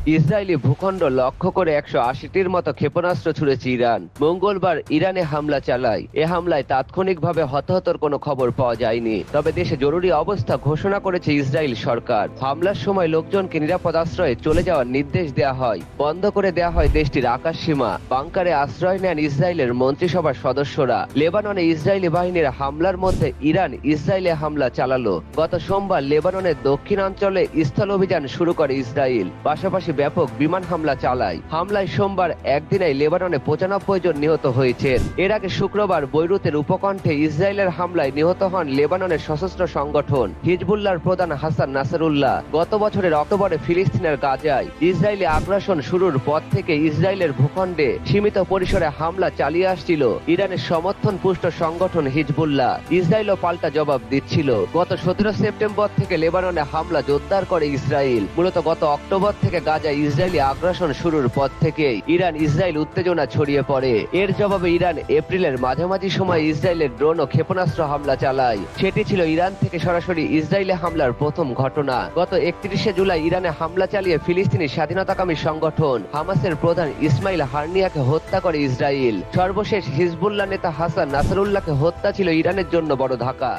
Israeli ভূখণ্ড লক্ষ্য করে 180টির মতো ক্ষেপণাস্ত্র ছুড়েছে ইরান। মঙ্গলবার ইরানে হামলা চালায়। এ হামলায় তাৎক্ষণিকভাবে হতাহতের কোনো খবর পাওয়া যায়নি, তবে দেশে জরুরি অবস্থা ঘোষণা করেছে ইসরায়েল সরকার। হামলার সময় লোকজনকে নিরাপদ আশ্রয়ে চলে যাওয়ার নির্দেশ দেওয়া হয়। বন্ধ করে দেওয়া হয় দেশটির আকাশ সীমা। বাংকারে আশ্রয় নেন ইসরায়েলের মন্ত্রিসভার সদস্যরা। লেবাননে ইসরায়েলি বাহিনীর হামলার মধ্যে ইরান ইসরায়েলে হামলা চালালো। গত সোমবার লেবাননের দক্ষিণাঞ্চলে স্থল অভিযান শুরু করে ইসরায়েল, পাশাপাশি ব্যাপক বিমান হামলা চালায়। হামলায় সোমবার একদিনে লেবাননে 95 জন নিহত হয়েছেন। এর আগে শুক্রবার বৈরুতের উপকণ্ঠে ইসরায়েলের হামলায় নিহত হন লেবাননের সশস্ত্র সংগঠন হিজবুল্লাহর প্রধান হাসান নাসরুল্লাহ। গত বছরের অক্টোবরে ফিলিস্তিনের গাজায় ইসরায়েলি আগ্রাসন শুরুর পর থেকে ইসরায়েলের ভূখণ্ডে সীমিত পরিসরে হামলা চালিয়ে আসছিল ইরানের সমর্থন পুষ্ট সংগঠন হিজবুল্লাহ। ইসরায়েলও পাল্টা জবাব দিচ্ছিল। গত 17 সেপ্টেম্বর থেকে লেবাননে হামলা জোরদার করে ইসরায়েল। মূলত গত অক্টোবর থেকে গাজায় ইসরায়েলি আগ্রাসন শুরুর পর থেকেই ইরান ইসরায়েল উত্তেজনা ছড়িয়ে পড়ে। এর জবাবে ইরান এপ্রিলের মাঝামাঝি সময় ইসরায়েলের ড্রোন ও ক্ষেপণাস্ত্র হামলা চালায়। সেটি ছিল ইরান থেকে সরাসরি ইসরায়েলে হামলার প্রথম ঘটনা। গত 31শে জুলাই ইরানে হামলা চালিয়ে ফিলিস্তিনি স্বাধীনতাকামী সংগঠন হামাসের প্রধান ইসমাইল হানিয়াকে হত্যা করে ইসরায়েল। সর্বশেষ হিজবুল্লাহ নেতা হাসান নাসরুল্লাহকে হত্যা ছিল ইরানের জন্য বড় ধাক্কা।